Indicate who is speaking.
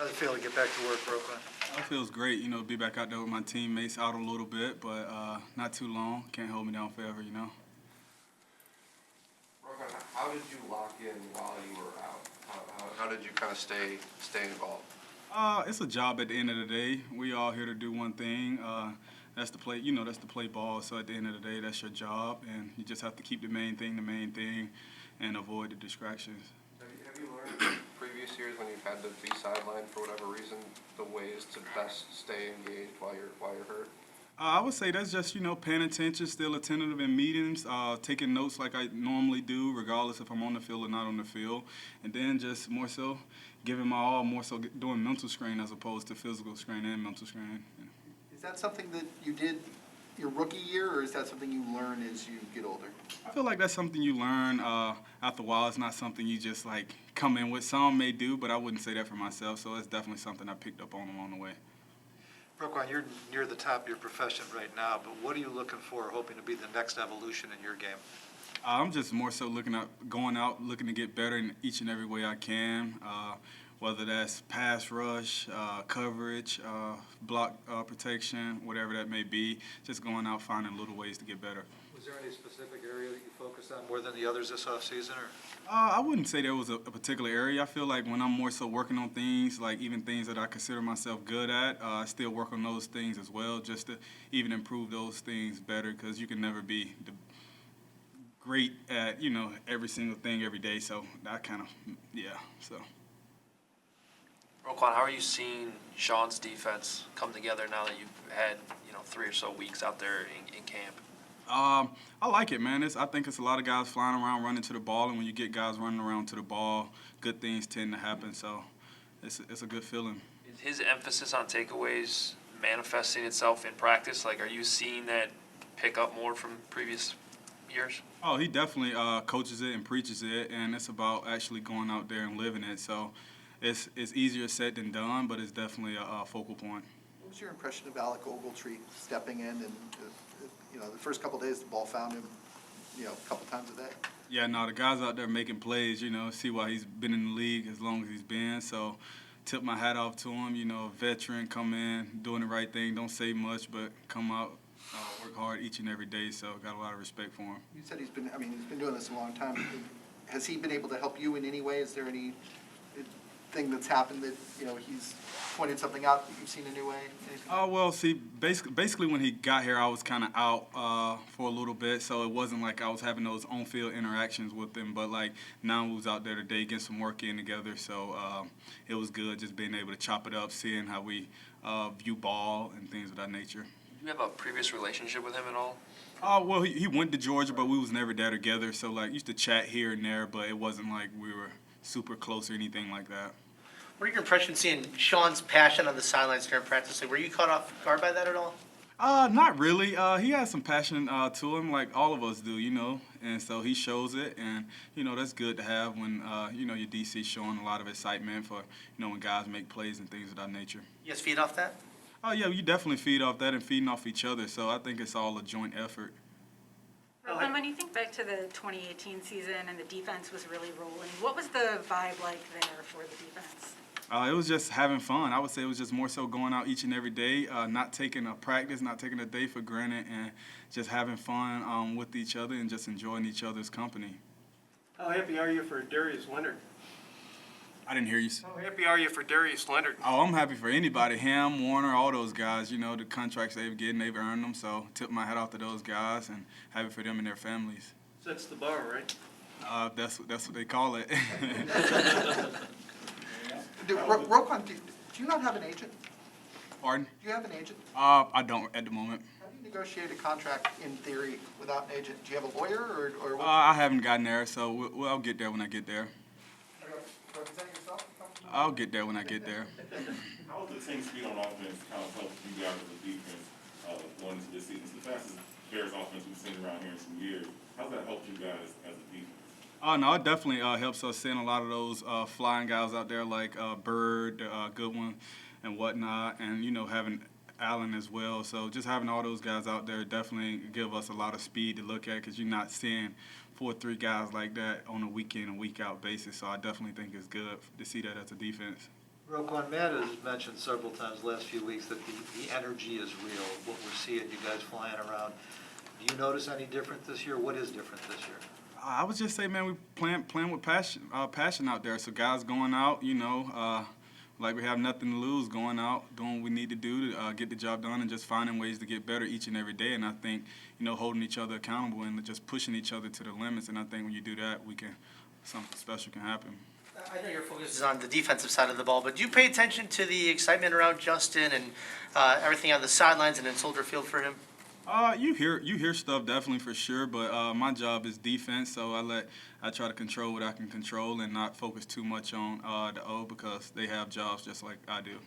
Speaker 1: How's it feel to get back to work, Roquan?
Speaker 2: It feels great, be back out there with my teammates out a little bit, but not too long. Can't hold me down forever.
Speaker 3: Roquan, how did you lock in while you were out? How did you kind of stay involved?
Speaker 2: It's a job at the end of the day. We all here to do one thing. That's to play, that's to play ball. So at the end of the day, that's your job, and you just have to keep the main thing, and avoid the distractions.
Speaker 3: Have you learned previous years when you've had to be sidelined for whatever reason, the ways to best stay engaged while you're hurt?
Speaker 2: I would say that's just, paying attention, still attentive in meetings, taking notes like I normally do, regardless if I'm on the field or not on the field. And then just more so giving my all, more so doing mental strain as opposed to physical strain and mental strain.
Speaker 4: Is that something that you did your rookie year, or is that something you learn as you get older?
Speaker 2: I feel like that's something you learn after a while. It's not something you just come in with. Some may do, but I wouldn't say that for myself. So it's definitely something I picked up on along the way.
Speaker 1: Roquan, you're near the top of your profession right now, but what are you looking for, hoping to be the next evolution in your game?
Speaker 2: I'm just more so going out, looking to get better in each and every way I can, whether that's pass rush, coverage, block protection, whatever that may be. Just going out, finding little ways to get better.
Speaker 1: Was there any specific area that you focused on more than the others this offseason?
Speaker 2: I wouldn't say there was a particular area. I feel like when I'm more so working on things, like even things that I consider myself good at, I still work on those things as well, just to even improve those things better, because you can never be great at, every single thing every day. So that kind of, so.
Speaker 5: Roquan, how are you seeing Sean's defense come together now that you've had 3 or so weeks out there in camp?
Speaker 2: I like it, man. I think it's a lot of guys flying around, running to the ball, and when you get guys running around to the ball, good things tend to happen. So it's a good feeling.
Speaker 5: Is his emphasis on takeaways manifesting itself in practice? Are you seeing that pick up more from previous years?
Speaker 2: Oh, he definitely coaches it and preaches it, and it's about actually going out there and living it. So it's easier said than done, but it's definitely a focal point.
Speaker 4: What was your impression of Alec Ogletree stepping in and, the first couple of days the ball found him, a couple times a day?
Speaker 2: Yeah, no, the guy's out there making plays, see why he's been in the league as long as he's been. So tip my hat off to him, a veteran, come in, doing the right thing, don't say much, but come out, work hard each and every day. So got a lot of respect for him.
Speaker 4: You said he's been doing this a long time. Has he been able to help you in any way? Is there any thing that's happened that, he's pointed something out that you've seen a new way?
Speaker 2: Well, see, basically when he got here, I was kind of out for a little bit, so it wasn't like I was having those on-field interactions with him. But now we was out there today getting some work in together, so it was good just being able to chop it up, seeing how we view ball and things of that nature.
Speaker 5: Do you have a previous relationship with him at all?
Speaker 2: Well, he went to Georgia, but we was never there together. So used to chat here and there, but it wasn't like we were super close or anything like that.
Speaker 6: What are your impressions seeing Sean's passion on the sidelines during practice? Were you caught off guard by that at all?
Speaker 2: Not really. He has some passion to him, like all of us do, and so he shows it, and that's good to have when your DC showing a lot of excitement for when guys make plays and things of that nature.
Speaker 6: You guys feed off that?
Speaker 2: Oh yeah, you definitely feed off that and feeding off each other. So I think it's all a joint effort.
Speaker 7: Roquan, when you think back to the 2018 season and the defense was really rolling, what was the vibe like there for the defense?
Speaker 2: It was just having fun. I would say it was just more so going out each and every day, not taking a practice, not taking a day for granted, and just having fun with each other and just enjoying each other's company.
Speaker 8: How happy are you for Darius Leonard?
Speaker 2: I didn't hear you.
Speaker 8: How happy are you for Darius Leonard?
Speaker 2: Oh, I'm happy for anybody. Him, Warner, all those guys. The contracts they've getting, they've earned them. So tip my hat off to those guys and happy for them and their families.
Speaker 8: Sets the bar, right?
Speaker 2: That's what they call it.
Speaker 4: Roquan, do you not have an agent?
Speaker 2: Pardon?
Speaker 4: Do you have an agent?
Speaker 2: I don't at the moment.
Speaker 4: How do you negotiate a contract in theory without an agent? Do you have a lawyer or what?
Speaker 2: I haven't gotten there, so I'll get there when I get there.
Speaker 4: Represent yourself?
Speaker 2: I'll get there when I get there.
Speaker 9: How has the team speed on offense kind of helped you guys as a defense going into this season? It's the fastest Bears offense we've seen around here in some years. How's that helped you guys as a defense?
Speaker 2: No, it definitely helps us seeing a lot of those flying guys out there like Bird, Goodwin, and whatnot, and having Allen as well. So just having all those guys out there definitely give us a lot of speed to look at, because you're not seeing 4 or 3 guys like that on a week in and week out basis. So I definitely think it's good to see that as a defense.
Speaker 1: Roquan, Matt has mentioned several times the last few weeks that the energy is real, what we're seeing, you guys flying around. Do you notice any different this year? What is different this year?
Speaker 2: I would just say, man, we playing with passion out there. So guys going out, like we have nothing to lose, going out, doing what we need to do to get the job done, and just finding ways to get better each and every day. And I think, holding each other accountable and just pushing each other to the limits. And I think when you do that, something special can happen.
Speaker 6: I know your focus is on the defensive side of the ball, but do you pay attention to the excitement around Justin and everything on the sidelines and in Soldier Field for him?
Speaker 2: You hear stuff definitely for sure, but my job is defense, so I try to control what I can control and not focus too much on the O because they have jobs just like I do.